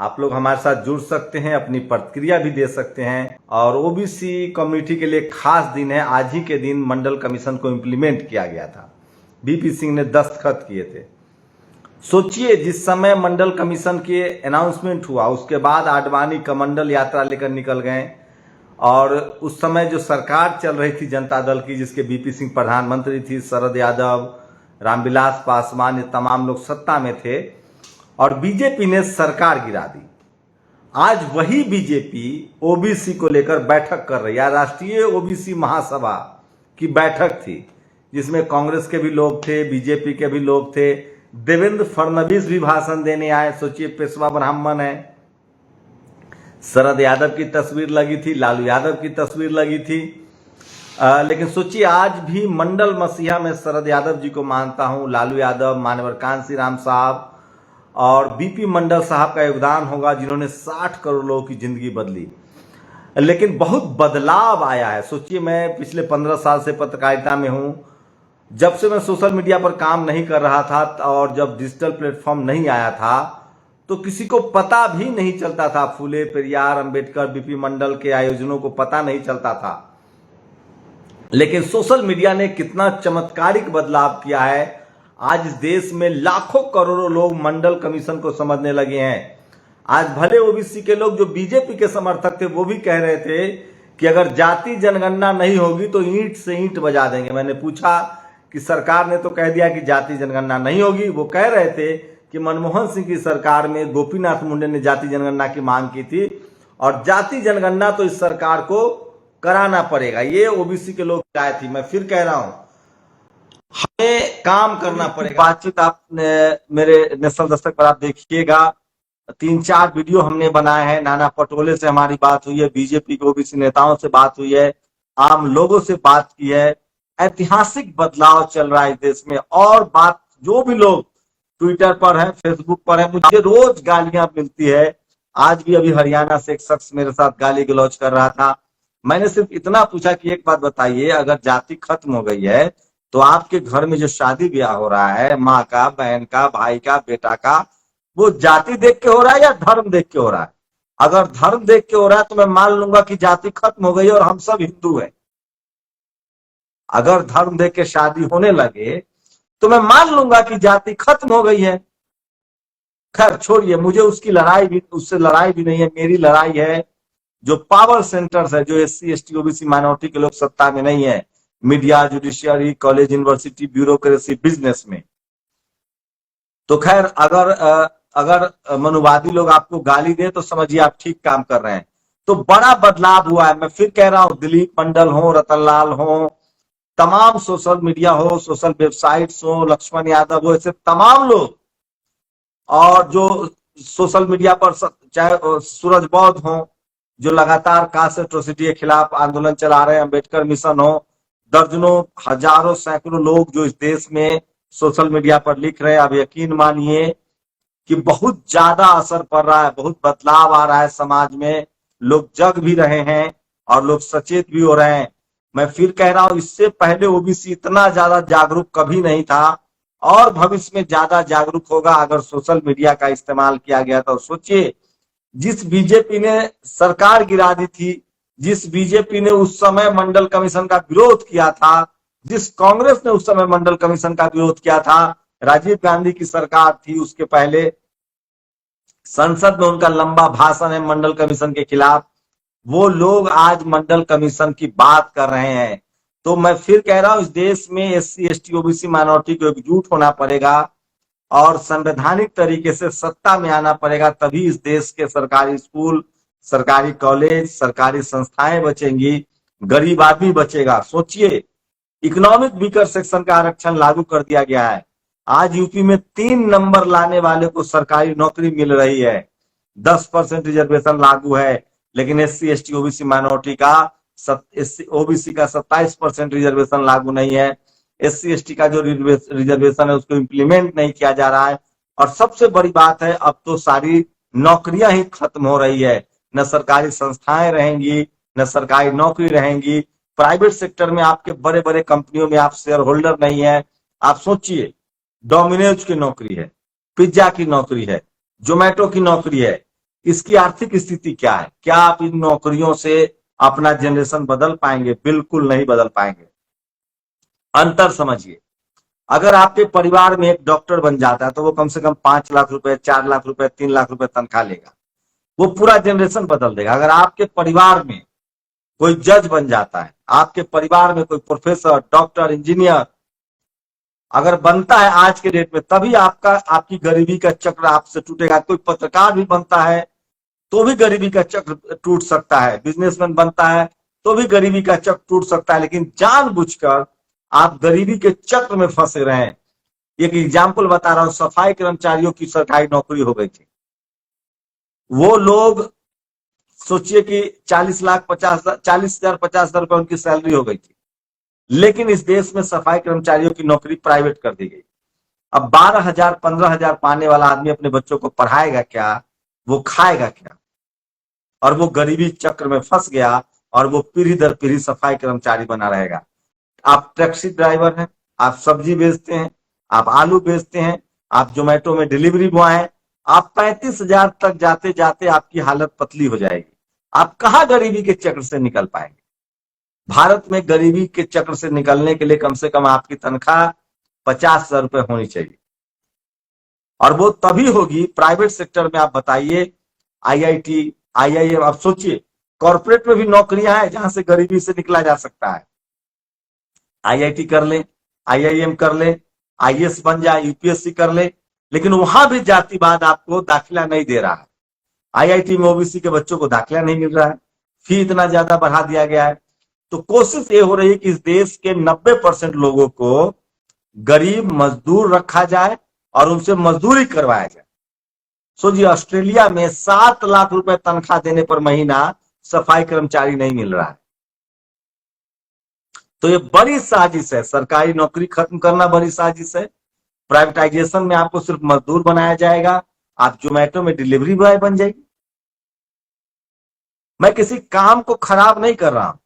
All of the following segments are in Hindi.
आप लोग हमारे साथ जुड़ सकते हैं, अपनी प्रतिक्रिया भी दे सकते हैं। और ओबीसी कम्युनिटी के लिए खास दिन है, आज ही के दिन मंडल कमीशन को इम्प्लीमेंट किया गया था, बीपी सिंह ने दस्तखत किए थे। सोचिए, जिस समय मंडल कमीशन के अनाउंसमेंट हुआ उसके बाद आडवाणी कमंडल यात्रा लेकर निकल गए, और उस समय जो सरकार चल रही थी जनता दल की, जिसके बीपी सिंह प्रधानमंत्री थी, शरद यादव, रामविलास पासवान, ये तमाम लोग सत्ता में थे, और बीजेपी ने सरकार गिरा दी। आज वही बीजेपी ओबीसी को लेकर बैठक कर रही है। राष्ट्रीय ओबीसी महासभा की बैठक थी, जिसमें कांग्रेस के भी लोग थे, बीजेपी के भी लोग थे, देवेंद्र फडणवीस भी भाषण देने आए। सोचिए, पेशवा ब्राह्मण है, शरद यादव की तस्वीर लगी थी, लालू यादव की तस्वीर लगी थी। लेकिन सोचिए, आज भी मंडल मसीहा में शरद यादव जी को मानता हूं, लालू यादव, मान्यवर कांसी राम साहब और बीपी मंडल साहब का योगदान होगा, जिन्होंने 60 करोड़ लोगों की जिंदगी बदली। लेकिन बहुत बदलाव आया है। सोचिए, मैं पिछले 15 साल से पत्रकारिता में हूं। जब से मैं सोशल मीडिया पर काम नहीं कर रहा था और जब डिजिटल प्लेटफॉर्म नहीं आया था, तो किसी को पता भी नहीं चलता था, फूले, पेरियार, अंबेडकर, बीपी मंडल के आयोजनों को पता नहीं चलता था। लेकिन सोशल मीडिया ने कितना चमत्कारिक बदलाव किया है। आज इस देश में लाखों करोड़ों लोग मंडल कमीशन को समझने लगे हैं। आज भले ओबीसी के लोग जो बीजेपी के समर्थक थे वो भी कह रहे थे कि अगर जाति जनगणना नहीं होगी तो ईंट से ईंट बजा देंगे। मैंने पूछा कि सरकार ने तो कह दिया कि जाति जनगणना नहीं होगी। वो कह रहे थे कि मनमोहन सिंह की सरकार में गोपीनाथ मुंडे ने जाति जनगणना की मांग की थी, और जाति जनगणना तो इस सरकार को कराना पड़ेगा। ये ओबीसी के लोग आए थी। मैं फिर कह रहा हूं, हमें काम करना पड़ेगा। बातचीत आपने मेरे नेशनल दस्तक पर आप देखिएगा, 3-4 वीडियो हमने बनाए हैं। नाना पटोले से हमारी बात हुई है, बीजेपी के ओबीसी नेताओं से बात हुई है, आम लोगों से बात की है। ऐतिहासिक बदलाव चल रहा है इस देश में। और बात, जो भी लोग ट्विटर पर है, फेसबुक पर है, मुझे रोज गालियां मिलती है। आज भी अभी हरियाणा से एक शख्स मेरे साथ गाली गलौज कर रहा था। मैंने सिर्फ इतना पूछा कि एक बात बताइए, अगर जाति खत्म हो गई है तो आपके घर में जो शादी ब्याह हो रहा है, माँ का, बहन का, भाई का, बेटा का, वो जाति देख के हो रहा है या धर्म देख के हो रहा है? अगर धर्म देख के हो रहा है तो मैं मान लूंगा कि जाति खत्म हो गई और हम सब हिंदू हैं। अगर धर्म देख के शादी होने लगे तो मैं मान लूंगा कि जाति खत्म हो गई है। खैर छोड़िए, मुझे उसकी लड़ाई भी, उससे लड़ाई भी नहीं है। मेरी लड़ाई है जो पावर सेंटर्स है, जो एससी, एसटी, ओबीसी माइनॉरिटी के लोग सत्ता में नहीं है, media, judiciary, college, university, bureaucracy, business में। तो खैर, अगर मनुवादी लोग आपको गाली दे तो समझिए आप ठीक काम कर रहे हैं। तो बड़ा बदलाव हुआ है। मैं फिर कह रहा हूं, दिलीप मंडल हो, रतनलाल हो, तमाम सोशल मीडिया हो, सोशल वेबसाइट्स हो, लक्ष्मण यादव हो, ऐसे तमाम लोग, और जो सोशल मीडिया पर चाहे सूरज बौद्ध हो, जो लगातार कास्ट एट्रोसिटी के खिलाफ आंदोलन चला रहे हैं, अंबेडकर मिशन हो, दर्जनों, हजारों, सैकड़ों लोग जो इस देश में सोशल मीडिया पर लिख रहे हैं। अब यकीन मानिए कि बहुत ज्यादा असर पड़ रहा है, बहुत बदलाव आ रहा है समाज में। लोग जग भी रहे हैं और लोग सचेत भी हो रहे हैं। मैं फिर कह रहा हूं, इससे पहले ओबीसी इतना ज्यादा जागरूक कभी नहीं था, और भविष्य में ज्यादा जागरूक होगा अगर सोशल मीडिया का इस्तेमाल किया गया। तो सोचिए, जिस बीजेपी ने सरकार गिरा दी थी, जिस बीजेपी ने उस समय मंडल कमीशन का विरोध किया था, जिस कांग्रेस ने उस समय मंडल कमीशन का विरोध किया था, राजीव गांधी की सरकार थी, उसके पहले संसद में उनका लंबा भाषण है मंडल कमीशन के खिलाफ, वो लोग आज मंडल कमीशन की बात कर रहे हैं। तो मैं फिर कह रहा हूं, इस देश में एससी, एसटी, ओबीसी माइनॉरिटी को एकजुट होना पड़ेगा और संवैधानिक तरीके से सत्ता में आना पड़ेगा। तभी इस देश के सरकारी स्कूल, सरकारी कॉलेज, सरकारी संस्थाएं बचेंगी, गरीब आदमी बचेगा। सोचिए, इकोनॉमिक वीकर सेक्शन का आरक्षण लागू कर दिया गया है। आज यूपी में 3 नंबर लाने वाले को सरकारी नौकरी मिल रही है। 10% रिजर्वेशन लागू है, लेकिन एससी, एसटी, ओबीसी माइनॉरिटी का, ओबीसी का 27% रिजर्वेशन लागू नहीं है। एससी, एसटी का जो रिजर्वेशन है उसको इम्प्लीमेंट नहीं किया जा रहा है। और सबसे बड़ी बात है, अब तो सारी नौकरियां ही खत्म हो रही है। न सरकारी संस्थाएं रहेंगी, न सरकारी नौकरी रहेंगी। प्राइवेट सेक्टर में आपके बड़े बड़े कंपनियों में आप शेयर होल्डर नहीं है। आप सोचिए, डोमिनोज की नौकरी है, पिज्जा की नौकरी है, जोमेटो की नौकरी है, इसकी आर्थिक स्थिति क्या है? क्या आप इन नौकरियों से अपना जनरेशन बदल पाएंगे? बिल्कुल नहीं बदल पाएंगे। अंतर समझिए, अगर आपके परिवार में एक डॉक्टर बन जाता है तो वो कम से कम 5 लाख रुपए, 4 लाख रुपए, 3 लाख रुपए तनख्वाह लेगा। वो पूरा जनरेशन बदल देगा। अगर आपके परिवार में कोई जज बन जाता है, आपके परिवार में कोई प्रोफेसर, डॉक्टर, इंजीनियर अगर बनता है आज के डेट में, तभी आपकी गरीबी का चक्र आपसे टूटेगा। कोई पत्रकार भी बनता है तो भी गरीबी का चक्र टूट सकता है, बिजनेसमैन बनता है तो भी गरीबी का चक्र टूट सकता है, लेकिन जानबूझकर आप गरीबी के चक्र में फंसे रहे। एक एग्जाम्पल बता रहा हूं, सफाई कर्मचारियों की सरकारी नौकरी हो गई थी। वो लोग सोचिए कि 40,50,000 50,000 रुपए उनकी सैलरी हो गई थी, लेकिन इस देश में सफाई कर्मचारियों की नौकरी प्राइवेट कर दी गई। अब 12,000 15,000 पाने वाला आदमी अपने बच्चों को पढ़ाएगा क्या? वो खाएगा क्या? और वो गरीबी चक्र में फंस गया और वो पीढ़ी दर पीढ़ी सफाई कर्मचारी बना रहेगा। आप टैक्सी ड्राइवर हैं, आप सब्जी बेचते हैं, आप आलू बेचते हैं, आप जोमेटो में डिलीवरी बॉय हैं, आप 35,000 तक जाते जाते आपकी हालत पतली हो जाएगी। आप कहां गरीबी के चक्र से निकल पाएंगे? भारत में गरीबी के चक्र से निकलने के लिए कम से कम आपकी तनख्वाह 50,000 रुपए होनी चाहिए, और वो तभी होगी प्राइवेट सेक्टर में। आप बताइए, आईआईटी, आईआईएम, आप सोचिए कॉर्पोरेट में भी नौकरियां हैं जहां से गरीबी से निकला जा सकता है। आईआईटी कर ले, आईआईएम कर ले, आईएएस बन जाए, यूपीएससी कर ले, लेकिन वहां भी जातिवाद आपको दाखिला नहीं दे रहा है। आईआईटी में ओबीसी के बच्चों को दाखिला नहीं मिल रहा है, फी इतना ज्यादा बढ़ा दिया गया है। तो कोशिश ये हो रही है कि इस देश के 90% लोगों को गरीब मजदूर रखा जाए और उनसे मजदूरी करवाया जाए। सोचिए, ऑस्ट्रेलिया में 7 लाख रुपए तनख्वाह देने पर महीना सफाई कर्मचारी नहीं मिल रहा है। तो ये बड़ी साजिश है, सरकारी नौकरी खत्म करना बड़ी साजिश है। प्राइवेटाइजेशन में आपको सिर्फ मजदूर बनाया जाएगा, आप जोमेटो में डिलीवरी बॉय बन जाएगी। मैं किसी काम को खराब नहीं कर रहा हूं,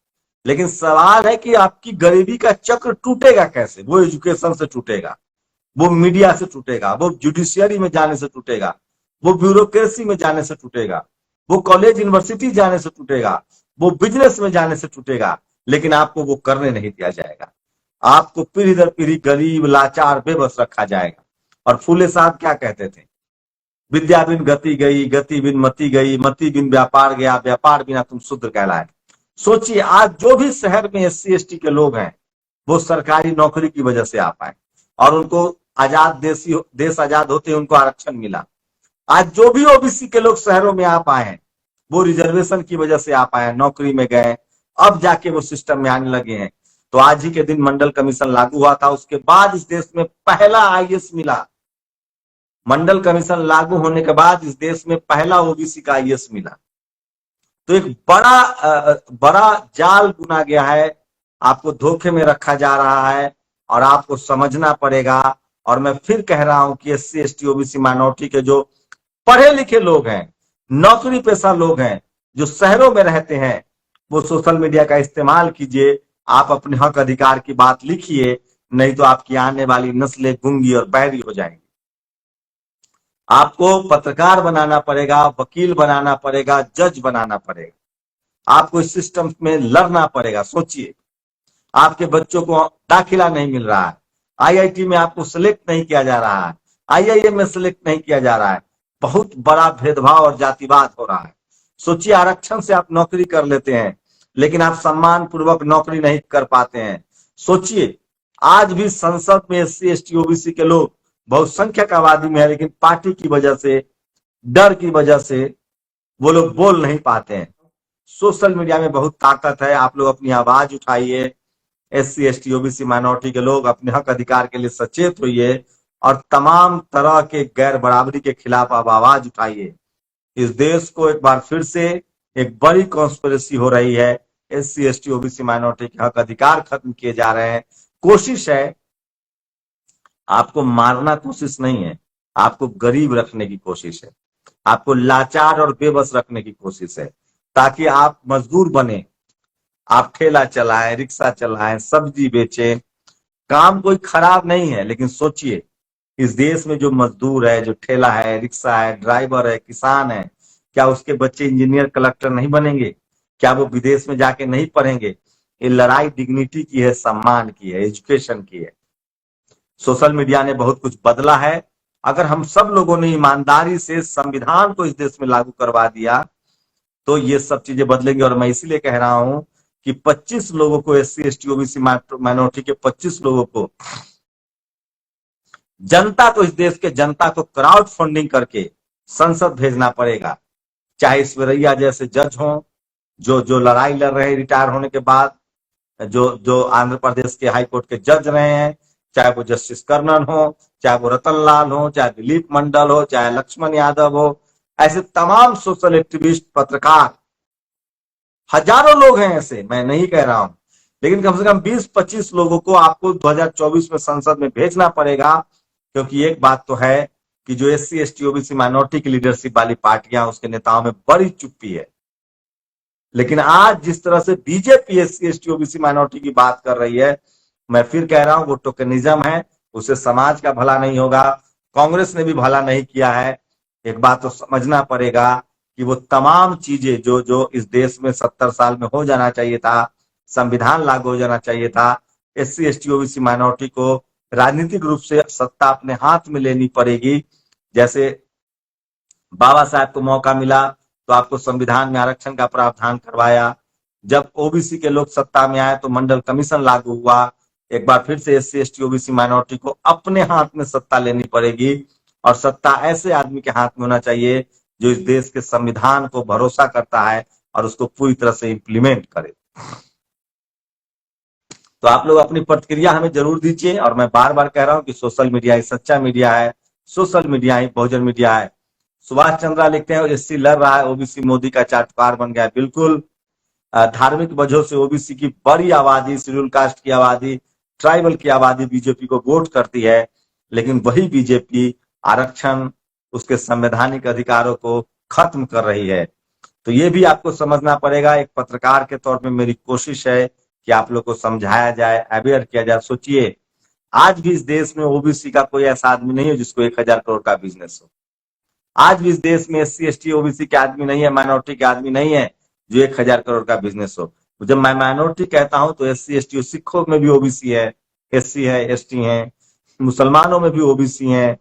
लेकिन सवाल है कि आपकी गरीबी का चक्र टूटेगा कैसे? वो एजुकेशन से टूटेगा, वो मीडिया से टूटेगा, वो जुडिशियरी में जाने से टूटेगा, वो ब्यूरोक्रेसी में जाने से टूटेगा, वो कॉलेज यूनिवर्सिटी जाने से टूटेगा, वो बिजनेस में जाने से टूटेगा, लेकिन आपको वो करने नहीं दिया जाएगा। आपको पीढ़ी दर पीढ़ी गरीब, लाचार, बेबस रखा जाएगा। और फूले साहब क्या कहते थे? विद्या बिन गति गई, गति बिन मति गई, मति बिन व्यापार गया, व्यापार बिना तुम शूद्र कहलाए। सोचिए, आज जो भी शहर में एससी एसटी के लोग हैं वो सरकारी नौकरी की वजह से आ पाए, और उनको आजाद देश आजाद होते उनको आरक्षण मिला। आज जो भी ओबीसी के लोग शहरों में आ पाए हैं वो रिजर्वेशन की वजह से आ पाए, नौकरी में गए, अब जाके वो सिस्टम में आने लगे हैं। तो आज ही के दिन मंडल कमीशन लागू हुआ था, उसके बाद इस देश में पहला आईएएस मिला। मंडल कमीशन लागू होने के बाद इस देश में पहला ओबीसी का आईएएस मिला। तो एक बड़ा जाल बुना गया है, आपको धोखे में रखा जा रहा है और आपको समझना पड़ेगा। और मैं फिर कह रहा हूं कि एससी एसटी ओबीसी माइनॉरिटी के जो पढ़े लिखे लोग हैं, नौकरी पेशा लोग हैं, जो शहरों में रहते हैं, वो सोशल मीडिया का इस्तेमाल कीजिए। आप अपने हक अधिकार की बात लिखिए, नहीं तो आपकी आने वाली नस्लें गूंगी और बहरी हो जाएंगी। आपको पत्रकार बनाना पड़ेगा, वकील बनाना पड़ेगा, जज बनाना पड़ेगा। आपको इस सिस्टम में लड़ना पड़ेगा। सोचिए, आपके बच्चों को दाखिला नहीं मिल रहा है, आईआईटी में आपको सिलेक्ट नहीं किया जा रहा है, आईआईएम में सिलेक्ट नहीं किया जा रहा है, बहुत बड़ा भेदभाव और जातिवाद हो रहा है। सोचिए, आरक्षण से आप नौकरी कर लेते हैं, लेकिन आप सम्मान पूर्वक नौकरी नहीं कर पाते हैं। सोचिए, आज भी संसद में एससी एसटी ओबीसी के लोग बहुसंख्यक आबादी में है, लेकिन पार्टी की वजह से, डर की वजह से वो लोग बोल नहीं पाते हैं। सोशल मीडिया में बहुत ताकत है, आप लोग अपनी आवाज उठाइए। एससी एसटी ओबीसी माइनॉरिटी के लोग अपने हक अधिकार के लिए सचेत होइए और तमाम तरह के गैर बराबरी के खिलाफ आप आवाज उठाइए। इस देश को एक बार फिर से एक बड़ी कॉन्स्पिरेसी हो रही है, एससी एसटी ओबीसी माइनॉरिटी के हक अधिकार खत्म किए जा रहे हैं। कोशिश है, आपको मारना कोशिश नहीं है, आपको गरीब रखने की कोशिश है, आपको लाचार और बेबस रखने की कोशिश है, ताकि आप मजदूर बने, आप ठेला चलाएं, रिक्शा चलाएं, सब्जी बेचें। काम कोई खराब नहीं है, लेकिन सोचिए, इस देश में जो मजदूर है, जो ठेला है, रिक्शा है, ड्राइवर है, किसान है, क्या उसके बच्चे इंजीनियर कलेक्टर नहीं बनेंगे? क्या वो विदेश में जाके नहीं पढ़ेंगे? ये लड़ाई डिग्निटी की है, सम्मान की है, एजुकेशन की है। सोशल मीडिया ने बहुत कुछ बदला है। अगर हम सब लोगों ने ईमानदारी से संविधान को इस देश में लागू करवा दिया तो ये सब चीजें बदलेंगी। और मैं इसीलिए कह रहा हूं कि 25 लोगों को, SC ST OBC माइनॉरिटी के 25 लोगों को, जनता को, इस देश के जनता को क्राउड फंडिंग करके संसद भेजना पड़ेगा। चाहे ईश्वरैया जैसे जज हों जो लड़ाई लड़ रहे हैं रिटायर होने के बाद, जो आंध्र प्रदेश के हाईकोर्ट के जज रहे हैं, चाहे वो जस्टिस कर्णन हो, चाहे वो रतन लाल हो, चाहे दिलीप मंडल हो, चाहे लक्ष्मण यादव हो, ऐसे तमाम सोशल एक्टिविस्ट, पत्रकार, हजारों लोग हैं ऐसे, मैं नहीं कह रहा हूं, लेकिन कम से कम 20-25 लोगों को आपको 2024 में संसद में भेजना पड़ेगा। क्योंकि एक बात तो है कि जो SC ST OBC माइनॉरिटी की लीडरशिप वाली पार्टियां, उसके नेताओं में बड़ी चुप्पी है। लेकिन आज जिस तरह से BJP SC ST OBC minority की बात कर रही है, मैं फिर कह रहा हूं वो टोकनिज्म है, उससे समाज का भला नहीं होगा। कांग्रेस ने भी भला नहीं किया है। एक बात तो समझना पड़ेगा कि वो तमाम चीजें जो इस देश में 70 साल में हो जाना चाहिए था, संविधान लागू हो जाना चाहिए था, SC ST OBC माइनॉरिटी को राजनीतिक रूप से सत्ता अपने हाथ में लेनी पड़ेगी। जैसे बाबा साहब को मौका मिला तो आपको संविधान में आरक्षण का प्रावधान करवाया। जब OBC के लोग सत्ता में आए तो मंडल कमीशन लागू हुआ। एक बार फिर से SC ST OBC माइनॉरिटी को अपने हाथ में सत्ता लेनी पड़ेगी, और सत्ता ऐसे आदमी के हाथ में होना चाहिए जो इस देश के संविधान को भरोसा करता है और उसको पूरी तरह से इंप्लीमेंट करे। तो आप लोग अपनी प्रतिक्रिया हमें जरूर दीजिए। और मैं बार बार कह रहा हूं कि सोशल मीडिया ही सच्चा मीडिया है, सोशल मीडिया ही बहुजन मीडिया है। सुभाष चंद्रा लिखते हैं SC लड़ रहा है, OBC मोदी का चाटुकार बन गया। बिल्कुल, धार्मिक वजहों से OBC की बड़ी आबादी, शेड्यूल कास्ट की आबादी, ट्राइबल की आबादी बीजेपी को वोट करती है, लेकिन वही बीजेपी आरक्षण, उसके संवैधानिक अधिकारों को खत्म कर रही है। तो ये भी आपको समझना पड़ेगा। एक पत्रकार के तौर पे मेरी कोशिश है कि आप लोग को समझाया जाए, अवेयर किया जाए। सोचिए, आज भी इस देश में OBC का कोई ऐसा आदमी नहीं है जिसको 1000 करोड़ का बिजनेस हो। आज भी इस देश में SC ST OBC के आदमी नहीं है, माइनॉरिटी के आदमी नहीं है जो 1000 करोड़ का बिजनेस हो। जब मैं माइनॉरिटी कहता हूं तो SC ST, सिखों में भी OBC है, SC है, ST है, मुसलमानों में भी OBC है।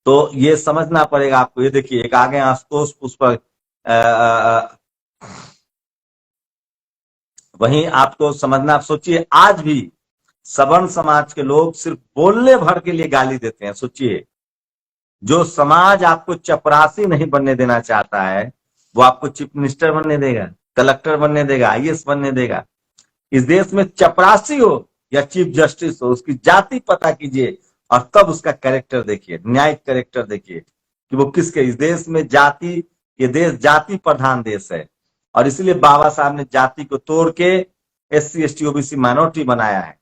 तो ये समझना पड़ेगा आपको। ये देखिए, एक आगे आशुतोष पुष्प, वहीं आपको समझना। सोचिए, आज भी सवर्ण समाज के लोग सिर्फ बोलने भर के लिए गाली देते हैं। सोचिए, जो समाज आपको चपरासी नहीं बनने देना चाहता है, वो आपको चीफ मिनिस्टर बनने देगा, कलेक्टर बनने देगा, IAS बनने देगा। इस देश में चपरासी हो या चीफ जस्टिस हो, उसकी जाति पता कीजिए और तब उसका कैरेक्टर देखिए, न्यायिक कैरेक्टर देखिए कि वो किसके। इस देश में जाति, ये देश जाति प्रधान देश है, और इसलिए बाबा साहब ने जाति को तोड़ के SC ST OBC माइनॉरिटी बनाया है।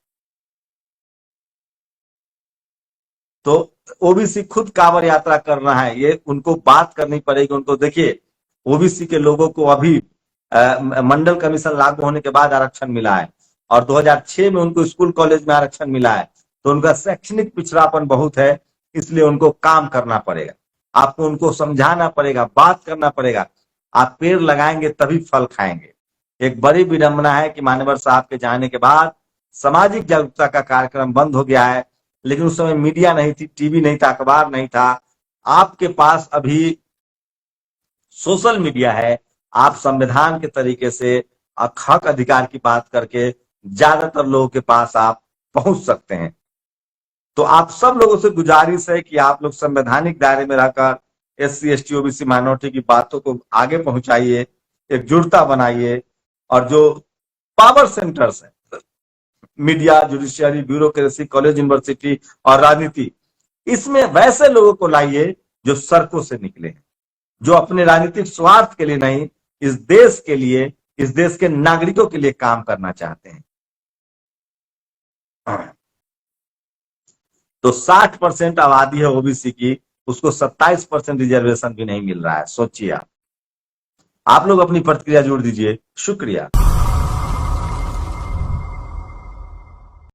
तो OBC खुद कांवड़ यात्रा कर रहा है, ये उनको बात करनी पड़ेगी। उनको देखिए, OBC के लोगों को अभी मंडल कमीशन लागू होने के बाद आरक्षण मिला है, और 2006 में उनको स्कूल कॉलेज में आरक्षण मिला है। तो उनका शैक्षणिक पिछड़ापन बहुत है, इसलिए उनको काम करना पड़ेगा। आपको उनको समझाना पड़ेगा, बात करना पड़ेगा। आप पेड़ लगाएंगे तभी फल खाएंगे। एक बड़ी विडंबना है कि मान्यवर साहब के जाने के बाद सामाजिक जागरूकता का कार्यक्रम बंद हो गया है, लेकिन उस समय मीडिया नहीं थी, टीवी नहीं था, अखबार नहीं था। आपके पास अभी सोशल मीडिया है। आप संविधान के तरीके से हक अधिकार की बात करके ज्यादातर लोगों के पास आप पहुंच सकते हैं। तो आप सब लोगों से गुजारिश है कि आप लोग संवैधानिक दायरे में रहकर SC ST OBC माइनॉरिटी की बातों को आगे पहुंचाइए, एकजुटता बनाइए। और जो पावर सेंटर्स है, media, judiciary, bureaucracy, college, university और राजनीति, इसमें वैसे लोगों को लाइए जो सड़कों से निकले हैं, जो अपने राजनीतिक स्वार्थ के लिए नहीं, इस देश के लिए, इस देश के नागरिकों के लिए काम करना चाहते हैं। तो 60% आबादी है OBC की, उसको 27% रिजर्वेशन भी नहीं मिल रहा है। सोचिए, आप लोग अपनी प्रतिक्रिया जोड़ दीजिए। शुक्रिया।